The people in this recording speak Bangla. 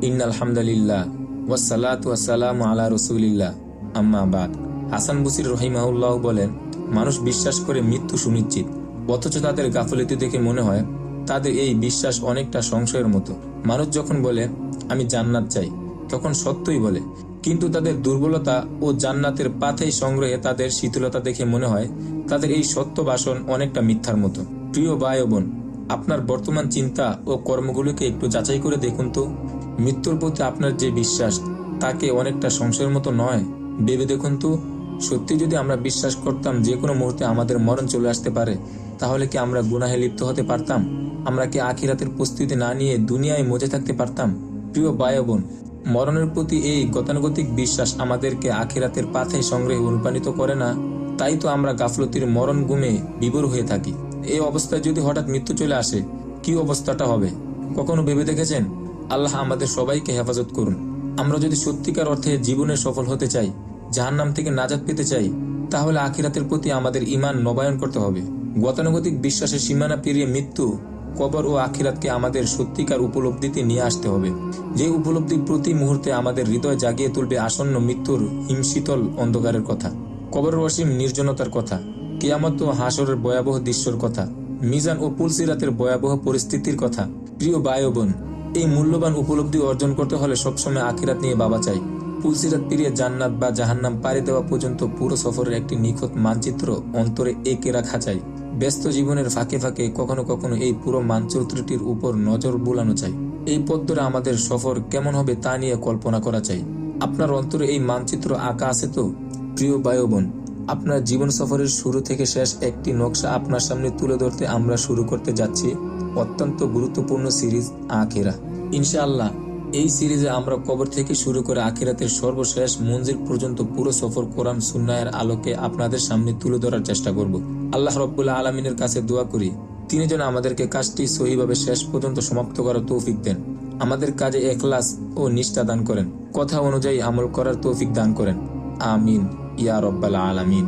ইন্নাল হামদুলিল্লাহ ওয়াসসালাতু ওয়াসসালামু আলা রাসূলিল্লাহ আম্মা বাদ। হাসান বসরি রাহিমাহুল্লাহ বলেন, মানুষ বিশ্বাস করে মৃত্যু সুনিশ্চিত, অথচ তাদের গাফলতি দেখে মনে হয় তাদের এই বিশ্বাস অনেকটা সংশয়ের মতো। মানুষ যখন বলে আমি জান্নাত চাই, তখন সত্যই বলে, কিন্তু তাদের দুর্বলতা ও জান্নাতের পাথেয় সংগ্রহে তাদের শীতলতা দেখে মনে হয় তাদের এই সত্য ভাষণ অনেকটা মিথ্যার মতো। প্রিয় ভাই ও বোন, আপনার বর্তমান চিন্তা ও কর্মগুলোকে একটু যাচাই করে দেখুন তো। মৃত্যুর প্রতি আপনার যে বিশ্বাস তাকে অনেকটা সংশয়ের মতো নয়? ভেবে দেখুন তো, সত্যি যদি আমরা বিশ্বাস করতাম যে কোনো মুহূর্তে আমাদের মরণ চলে আসতে পারে, তাহলে কি আমরা গুনাহে লিপ্ত হতে পারতাম? আমরা কি আখিরাতের প্রস্তুতি না নিয়ে দুনিয়ায় মজে থাকতে পারতাম? প্রিয় ভাই ও বোন, মরণের প্রতি এই গতানুগতিক বিশ্বাস আমাদেরকে আখিরাতের পাথেয় সংগ্রহে অনুপ্রাণিত করে না। তাই তো আমরা গাফলতির মরণ গুমে বিভোর হয়ে থাকি। এই অবস্থায় যদি হঠাৎ মৃত্যু চলে আসে, কি অবস্থাটা হবে কখনো ভেবে দেখেছেন? আল্লাহ আমাদের সবাইকে হেফাজত করুন। আমরা যদি সত্যিকার অর্থে জীবনে সফল হতে চাই, জাহান্নাম থেকে নাজাত পেতে চাই, তাহলে আখিরাতের প্রতি আমাদের ঈমান নবায়ন করতে হবে। গতানুগতিক বিশ্বাসের সীমানা পেরিয়ে মৃত্যু, কবর ও আখিরাতকে আমাদের সত্যিকার উপলব্ধিতে নিয়ে আসতে হবে, যে উপলব্ধি প্রতি মুহূর্তে আমাদের হৃদয় জাগিয়ে তুলবে আসন্ন মৃত্যুর হিমশীতল অন্ধকারের কথা, কবরের অসীম নির্জনতার কথা, কিয়ামত ও হাসরের ভয়াবহ দৃশ্যের কথা, মিজান ও পুলসিরাতের ভয়াবহ পরিস্থিতির কথা। প্রিয় ভাই ও বোন, এই মূল্যবান উপলব্ধি অর্জন করতে হলে সবসময় আখিরাত নিয়ে ভাবা চাই। পুলসিরাত পেরিয়ে জান্নাত বা জাহান্নাম পাড়ি দেওয়া পর্যন্ত পুরো সফরের একটি নিখুঁত মানচিত্র অন্তরে এঁকে রাখা চাই। ব্যস্ত জীবনের ফাঁকে ফাঁকে কখনো কখনো এই পুরো মানচিত্রটির উপর নজর বুলানো চাই। এই পথ ধরে আমাদের সফর কেমন হবে তা নিয়ে কল্পনা করা চাই। আপনার অন্তরে এই মানচিত্র আঁকা আছে তো? প্রিয় ভাই ও বোন, আপনার জীবন সফরের শুরু থেকে শেষ একটি নকশা আপনার সামনে তুলে ধরতে আমরা শুরু করতে যাচ্ছি অত্যন্ত গুরুত্বপূর্ণ সিরিজ আখিরা। ইনশাআল্লাহ এই সিরিজে আমরা কবর থেকে শুরু করে আখিরাতের সর্বশেষ মঞ্জিল পর্যন্ত পুরো সফর কোরআন সুন্নাহের আলোকে আপনাদের সামনে তুলে ধরার চেষ্টা করব। আল্লাহ রব্বুল আলামিনের কাছে দোয়া করি, তিনি যেন আমাদেরকে কাজটি সহিভাবে শেষ পর্যন্ত সমাপ্ত করার তৌফিক দেন, আমাদের কাজে ইখলাস ও নিষ্ঠা দান করেন, কথা অনুযায়ী আমল করার তৌফিক দান করেন। আমিন ইয়া রব্বাল আলামিন।